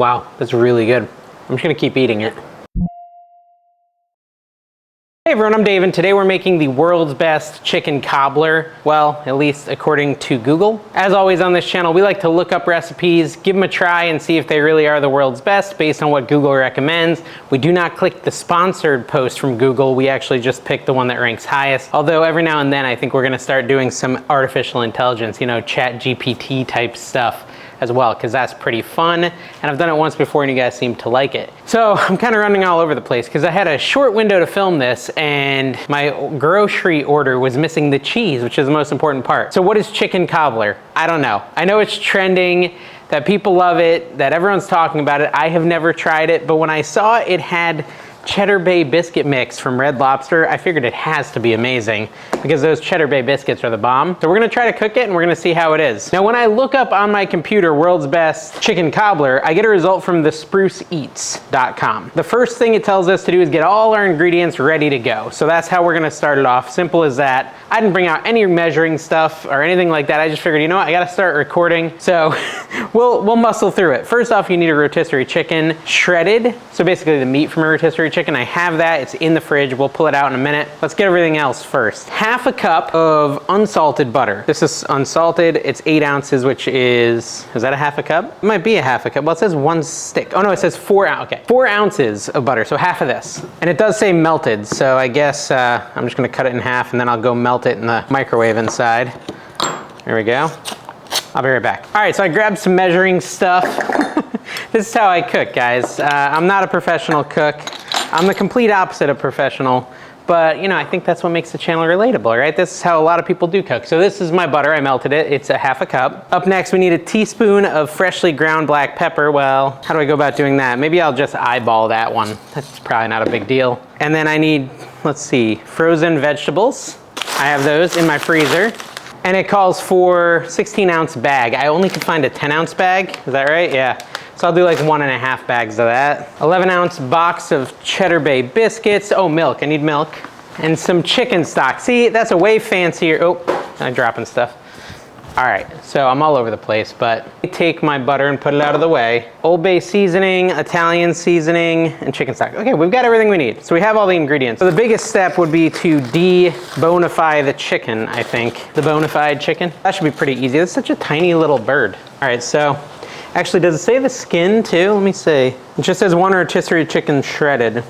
Wow, that's really good. I'm just gonna keep eating it. Hey everyone, I'm Dave, and today we're making the world's best chicken cobbler. Well, at least according to Google. As always on this channel, we like to look up recipes, give them a try, and see if they really are the world's best based on what Google recommends. We do not click the sponsored post from Google. We actually just pick the one that ranks highest. Although every now and then, I think we're gonna start doing some artificial intelligence, you know, ChatGPT type stuff as well, because that's pretty fun. And I've done it once before and you guys seem to like it. So I'm kind of running all over the place because I had a short window to film this and my grocery order was missing the cheese, which is the most important part. So what is chicken cobbler? I don't know. I know it's trending, that people love it, that everyone's talking about it. I have never tried it, but when I saw it had Cheddar Bay biscuit mix from Red Lobster, I figured it has to be amazing because those Cheddar Bay biscuits are the bomb. So we're gonna try to cook it and we're gonna see how it is. Now when I look up on my computer world's best chicken cobbler, I get a result from the spruceeats.com. The first thing it tells us to do is get all our ingredients ready to go. So that's how we're gonna start it off, simple as that. I didn't bring out any measuring stuff or anything like that. I just figured, you know what, I gotta start recording. So we'll muscle through it. First off, you need a rotisserie chicken shredded. So basically the meat from a rotisserie chicken. I have that, it's in the fridge. We'll pull it out in a minute. Let's get everything else first. Half a cup of unsalted butter. This is unsalted, it's 8 ounces, which is that a half a cup? It might be a half a cup. Well, it says 1 stick. Oh no, it says 4 ounces. Okay, 4 ounces of butter, so half of this. And it does say melted, so I guess I'm just gonna cut it in half and then I'll go melt it in the microwave inside. There we go. I'll be right back. All right, so I grabbed some measuring stuff. This is how I cook, guys. I'm not a professional cook. I'm the complete opposite of professional, but you know, I think that's what makes the channel relatable, right? This is how a lot of people do cook. So this is my butter, I melted it. It's a half a cup. Up next, we need a teaspoon of freshly ground black pepper. Well, how do I go about doing that? Maybe I'll just eyeball that one. That's probably not a big deal. And then I need, let's see, frozen vegetables. I have those in my freezer. And it calls for 16-ounce bag. I only could find a 10-ounce bag, is that right? Yeah. So I'll do like 1.5 bags of that. 11-ounce box of Cheddar Bay biscuits. Oh, milk, I need milk. And some chicken stock. See, that's a way fancier, oh, I'm dropping stuff. All right, so I'm all over the place, but I take my butter and put it out of the way. Old Bay seasoning, Italian seasoning, and chicken stock. Okay, we've got everything we need. So we have all the ingredients. So the biggest step would be to de-bonify the chicken, I think. The bona fide chicken. That should be pretty easy. It's such a tiny little bird. All right, so actually, does it say the skin too? Let me see. It just says 1 rotisserie chicken shredded.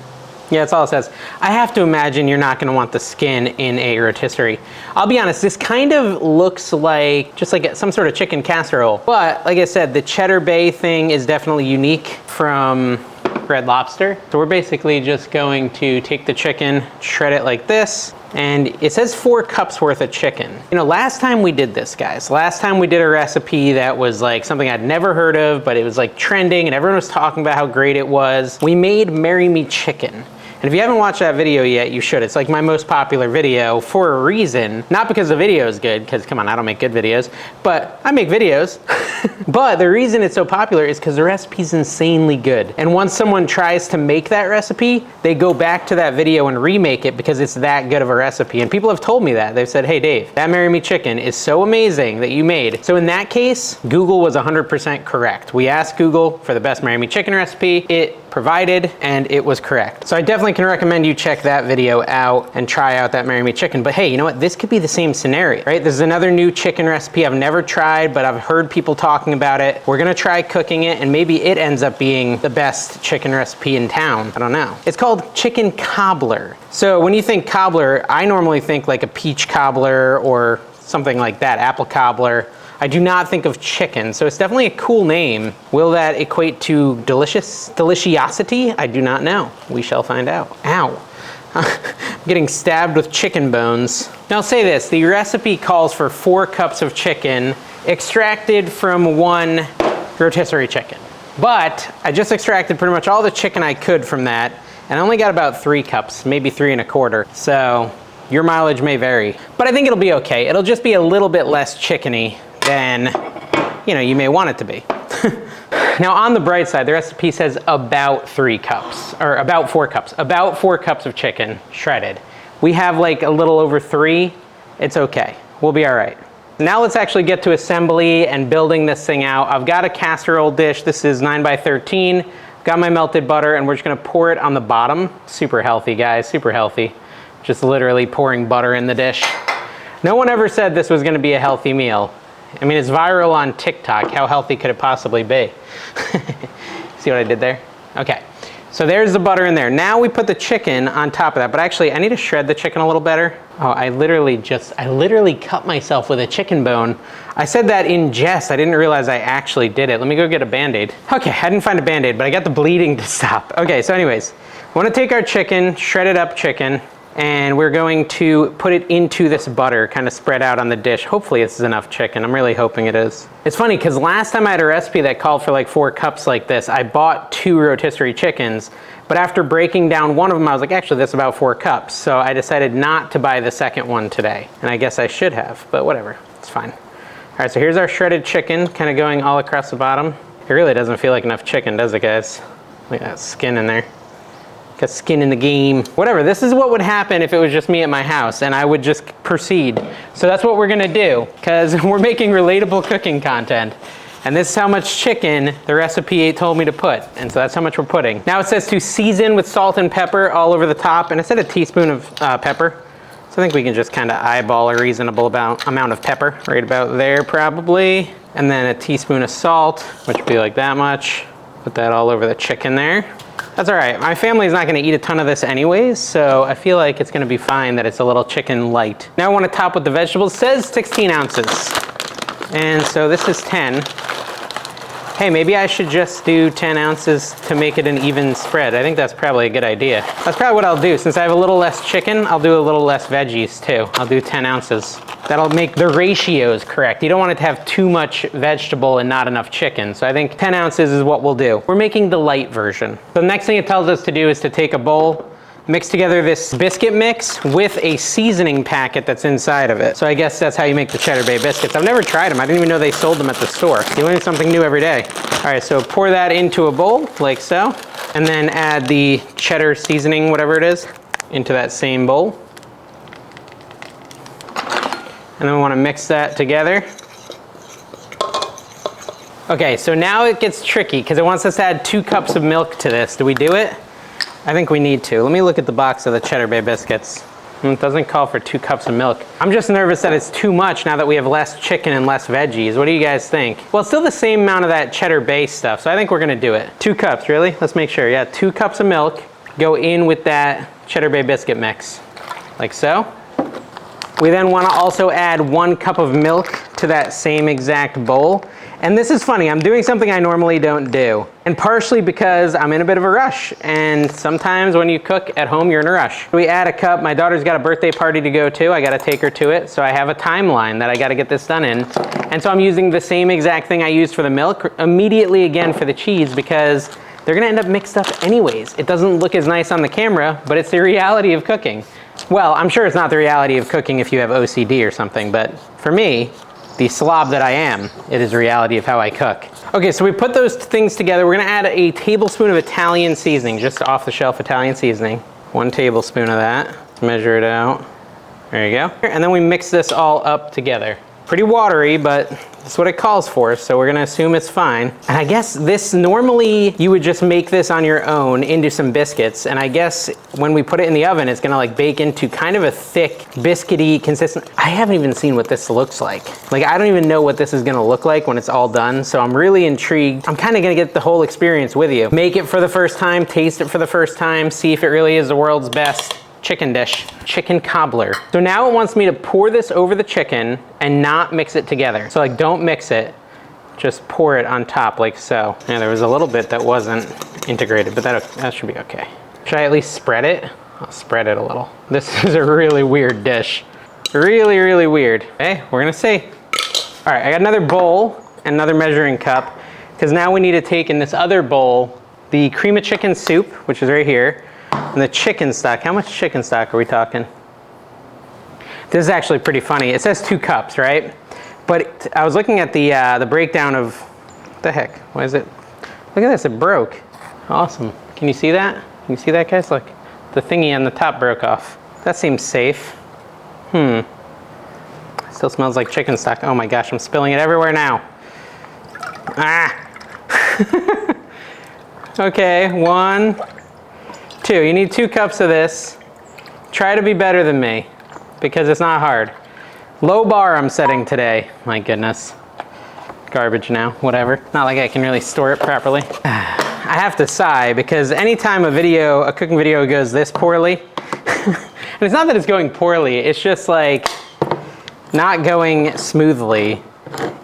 Yeah, that's all it says. I have to imagine you're not gonna want the skin in a rotisserie. I'll be honest, this kind of looks like, just like some sort of chicken casserole. But like I said, the Cheddar Bay thing is definitely unique from Red Lobster. So we're basically just going to take the chicken, shred it like this, and it says 4 cups worth of chicken. You know, last time we did this, guys, last time we did a recipe that was like something I'd never heard of, but it was like trending and everyone was talking about how great it was. We made Marry Me Chicken. And if you haven't watched that video yet, you should. It's like my most popular video for a reason. Not because the video is good, because come on, I don't make good videos, but I make videos. But the reason it's so popular is because the recipe's insanely good. And once someone tries to make that recipe, they go back to that video and remake it because it's that good of a recipe. And people have told me that. They've said, hey Dave, that Marry Me Chicken is so amazing that you made. So in that case, Google was 100% correct. We asked Google for the best Marry Me Chicken recipe. It provided, and it was correct. So I definitely can recommend you check that video out and try out that Marry Me Chicken. But hey, you know what? This could be the same scenario, right? This is another new chicken recipe I've never tried, but I've heard people talking about it. We're gonna try cooking it, and maybe it ends up being the best chicken recipe in town. I don't know. It's called chicken cobbler. So when you think cobbler, I normally think like a peach cobbler or something like that, apple cobbler. I do not think of chicken, so it's definitely a cool name. Will that equate to deliciosity? I do not know. We shall find out. Ow. I'm getting stabbed with chicken bones. Now I'll say this, the recipe calls for 4 cups of chicken extracted from 1 rotisserie chicken. But I just extracted pretty much all the chicken I could from that, and I only got about 3 cups, maybe 3 1/4. So your mileage may vary, but I think it'll be okay. It'll just be a little bit less chickeny than, you know, you may want it to be. Now on the bright side, the recipe says about 3 cups, or about 4 cups, about 4 cups of chicken shredded. We have like a little over 3, it's okay. We'll be all right. Now let's actually get to assembly and building this thing out. I've got a casserole dish. This is 9 by 13. Got my melted butter, and we're just gonna pour it on the bottom. Super healthy, guys, super healthy. Just literally pouring butter in the dish. No one ever said this was gonna be a healthy meal. I mean, it's viral on TikTok. How healthy could it possibly be? See what I did there? Okay, so there's the butter in there. Now we put the chicken on top of that, but actually I need to shred the chicken a little better. Oh, I literally cut myself with a chicken bone. I said that in jest. I didn't realize I actually did it. Let me go get a Band-Aid. Okay, I didn't find a Band-Aid, but I got the bleeding to stop. Okay, so anyways, we wanna take our chicken, shredded up chicken, and we're going to put it into this butter, kind of spread out on the dish. Hopefully this is enough chicken. I'm really hoping it is. It's funny, because last time I had a recipe that called for like 4 cups like this, I bought 2 rotisserie chickens, but after breaking down one of them, I was like, actually, that's about 4 cups. So I decided not to buy the second one today. And I guess I should have, but whatever, it's fine. All right, so here's our shredded chicken, kind of going all across the bottom. It really doesn't feel like enough chicken, does it, guys? Look at that skin in there. Got skin in the game. Whatever, this is what would happen if it was just me at my house and I would just proceed. So that's what we're gonna do, because we're making relatable cooking content. And this is how much chicken the recipe told me to put. And so that's how much we're putting. Now it says to season with salt and pepper all over the top, and it said a teaspoon of pepper. So I think we can just kind of eyeball a reasonable amount of pepper, right about there probably. And then a teaspoon of salt, which would be like that much. Put that all over the chicken there. That's all right. My family's not gonna eat a ton of this anyways, so I feel like it's gonna be fine that it's a little chicken light. Now I wanna top with the vegetables. It says 16 ounces. And so this is 10. Hey, maybe I should just do 10 ounces to make it an even spread. I think that's probably a good idea. That's probably what I'll do. Since I have a little less chicken, I'll do a little less veggies too. I'll do 10 ounces. That'll make the ratios correct. You don't want it to have too much vegetable and not enough chicken. So I think 10 ounces is what we'll do. We're making the light version. The next thing it tells us to do is to take a bowl, mix together this biscuit mix with a seasoning packet that's inside of it. So I guess that's how you make the Cheddar Bay biscuits. I've never tried them. I didn't even know they sold them at the store. You learn something new every day. All right, so pour that into a bowl like so, and then add the cheddar seasoning, whatever it is, into that same bowl. And then we want to mix that together. Okay, so now it gets tricky because it wants us to add 2 cups of milk to this. Do we do it? I think we need to. Let me look at the box of the Cheddar Bay biscuits. It doesn't call for 2 cups of milk. I'm just nervous that it's too much now that we have less chicken and less veggies. What do you guys think? Well, it's still the same amount of that Cheddar Bay stuff, so I think we're gonna do it. 2 cups, really? Let's make sure. Yeah, 2 cups of milk go in with that Cheddar Bay biscuit mix, like so. We then wanna also add 1 cup of milk to that same exact bowl. And this is funny, I'm doing something I normally don't do. And partially because I'm in a bit of a rush. And sometimes when you cook at home, you're in a rush. We add a cup. My daughter's got a birthday party to go to. I gotta take her to it. So I have a timeline that I gotta get this done in. And so I'm using the same exact thing I used for the milk immediately again for the cheese because they're gonna end up mixed up anyways. It doesn't look as nice on the camera, but it's the reality of cooking. Well, I'm sure it's not the reality of cooking if you have OCD or something, but for me, the slob that I am, it is the reality of how I cook. Okay, so we put those things together. We're gonna add a tablespoon of Italian seasoning, just off the shelf Italian seasoning. 1 tablespoon of that, measure it out. There you go. And then we mix this all up together. Pretty watery, but that's what it calls for, so we're gonna assume it's fine. And I guess this, normally you would just make this on your own into some biscuits, and I guess when we put it in the oven, it's gonna like bake into kind of a thick, biscuity consistent. I haven't even seen what this looks like. Like, I don't even know what this is gonna look like when it's all done, so I'm really intrigued. I'm kinda gonna get the whole experience with you. Make it for the first time, taste it for the first time, see if it really is the world's best chicken dish, chicken cobbler. So now it wants me to pour this over the chicken and not mix it together. So like, don't mix it, just pour it on top like so. Yeah, there was a little bit that wasn't integrated, but that should be okay. Should I at least spread it? I'll spread it a little. This is a really weird dish. Really, really weird. Okay, we're gonna see. All right, I got another bowl and another measuring cup, because now we need to take in this other bowl the cream of chicken soup, which is right here, and the chicken stock. How much chicken stock are we talking? This is actually pretty funny. It says 2 cups, right? But I was looking at the breakdown of, what the heck? Why is it? Look at this, it broke. Awesome. Can you see that? Can you see that, guys? Look, the thingy on the top broke off. That seems safe. It's Still smells like chicken stock. Oh my gosh, I'm spilling it everywhere now. Ah. Okay, 1, 2. You need 2 cups of this. Try to be better than me, because it's not hard. Low bar I'm setting today. My goodness. Garbage now, whatever. Not like I can really store it properly. I have to sigh, because anytime a cooking video goes this poorly, and it's not that it's going poorly, it's just like not going smoothly.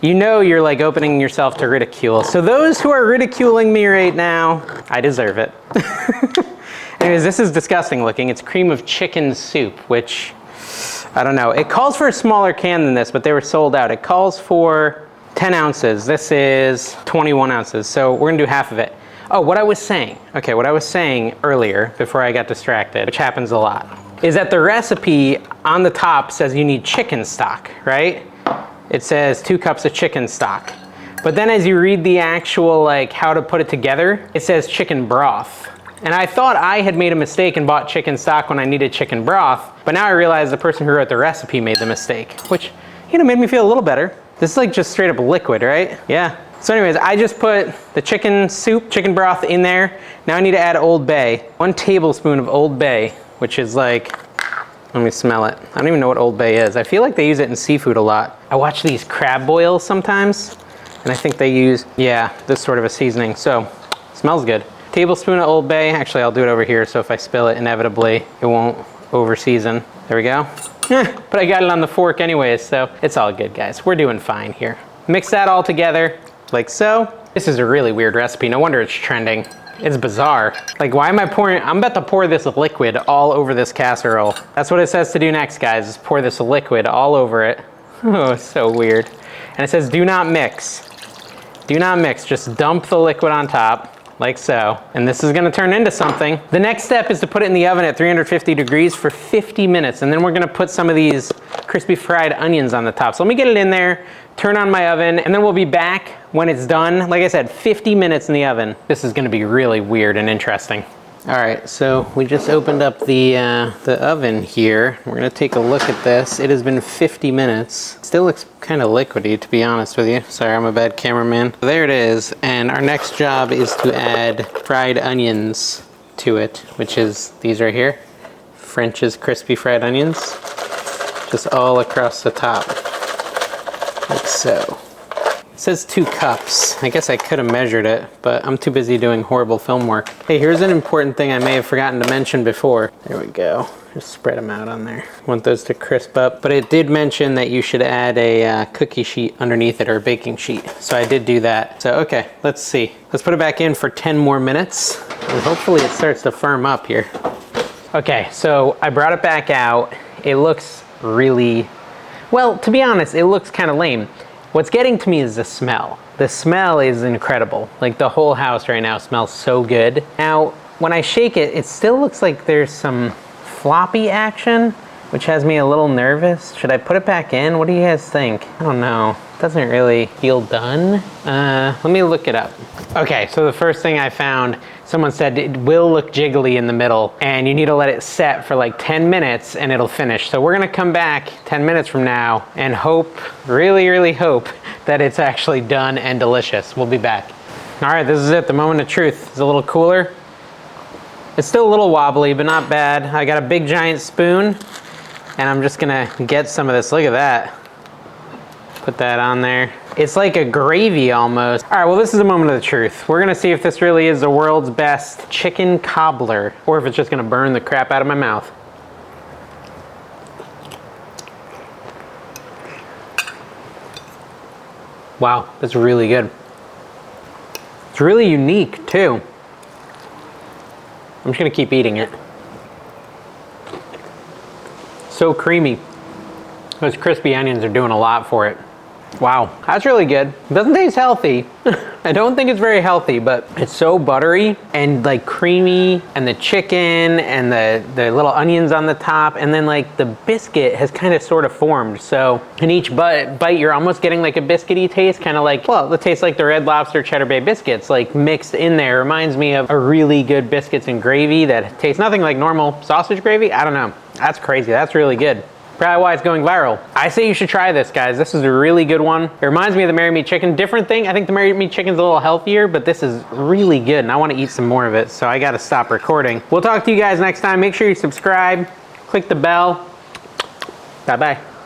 You know you're like opening yourself to ridicule. So those who are ridiculing me right now, I deserve it. Anyways, this is disgusting looking. It's cream of chicken soup, which, I don't know. It calls for a smaller can than this, but they were sold out. It calls for 10 ounces. This is 21 ounces, so we're gonna do half of it. Oh, what I was saying. Okay, what I was saying earlier, before I got distracted, which happens a lot, is that the recipe on the top says you need chicken stock, right? It says 2 cups of chicken stock. But then as you read the actual, like, how to put it together, it says chicken broth. And I thought I had made a mistake and bought chicken stock when I needed chicken broth, but now I realize the person who wrote the recipe made the mistake, which, you know, made me feel a little better. This is like just straight up liquid, right? Yeah. So anyways, I just put the chicken soup, chicken broth in there. Now I need to add Old Bay. 1 tablespoon of Old Bay, which is like, let me smell it. I don't even know what Old Bay is. I feel like they use it in seafood a lot. I watch these crab boils sometimes, and I think they use, yeah, this sort of a seasoning. So, smells good. Tablespoon of Old Bay. Actually, I'll do it over here, so if I spill it, inevitably, it won't over season. There we go. But I got it on the fork anyways, so it's all good, guys. We're doing fine here. Mix that all together, like so. This is a really weird recipe. No wonder it's trending. It's bizarre. Like, why am I pouring? I'm about to pour this liquid all over this casserole. That's what it says to do next, guys, is pour this liquid all over it. Oh, it's so weird. And it says do not mix. Do not mix, just dump the liquid on top, like so. And this is gonna turn into something. The next step is to put it in the oven at 350 degrees for 50 minutes. And then we're gonna put some of these crispy fried onions on the top. So let me get it in there, turn on my oven, and then we'll be back when it's done. Like I said, 50 minutes in the oven. This is gonna be really weird and interesting. All right, so we just opened up the oven here. We're gonna take a look at this. It has been 50 minutes. Still looks kind of liquidy, to be honest with you. Sorry, I'm a bad cameraman. There it is, and our next job is to add fried onions to it, which is these right here. French's crispy fried onions. Just all across the top, like so. It says 2 cups. I guess I could have measured it, but I'm too busy doing horrible film work. Hey, here's an important thing I may have forgotten to mention before. There we go. Just spread them out on there. Want those to crisp up. But it did mention that you should add a cookie sheet underneath it, or a baking sheet. So I did do that. So, okay, let's see. Let's put it back in for 10 more minutes. And hopefully it starts to firm up here. Okay, so I brought it back out. It looks really, well, to be honest, it looks kind of lame. What's getting to me is the smell. The smell is incredible. Like, the whole house right now smells so good. Now, when I shake it, it still looks like there's some floppy action, which has me a little nervous. Should I put it back in? What do you guys think? I don't know. It doesn't really feel done. Let me look it up. Okay, so the first thing I found, someone said it will look jiggly in the middle, and you need to let it set for like 10 minutes and it'll finish. So we're gonna come back 10 minutes from now and hope, really, really hope, that it's actually done and delicious. We'll be back. All right, this is it, the moment of truth. It's a little cooler. It's still a little wobbly, but not bad. I got a big giant spoon, and I'm just gonna get some of this. Look at that. Put that on there. It's like a gravy almost. All right, well, this is a moment of the truth. We're gonna see if this really is the world's best chicken cobbler, or if it's just gonna burn the crap out of my mouth. Wow, that's really good. It's really unique too. I'm just gonna keep eating it. So creamy. Those crispy onions are doing a lot for it. Wow, that's really good. It doesn't taste healthy. I don't think it's very healthy, but it's so buttery and like creamy, and the chicken and the little onions on the top, and then like the biscuit has kind of sort of formed. So in each bite, you're almost getting like a biscuity taste, kind of like, well, it tastes like the Red Lobster Cheddar Bay biscuits, like mixed in there. Reminds me of a really good biscuits and gravy that tastes nothing like normal sausage gravy. I don't know. That's crazy. That's really good. Probably why it's going viral. I say you should try this, guys. This is a really good one. It reminds me of the Marry Me Chicken. Different thing. I think the Marry Me Chicken's a little healthier, but this is really good, and I want to eat some more of it, so I got to stop recording. We'll talk to you guys next time. Make sure you subscribe, click the bell. Bye-bye.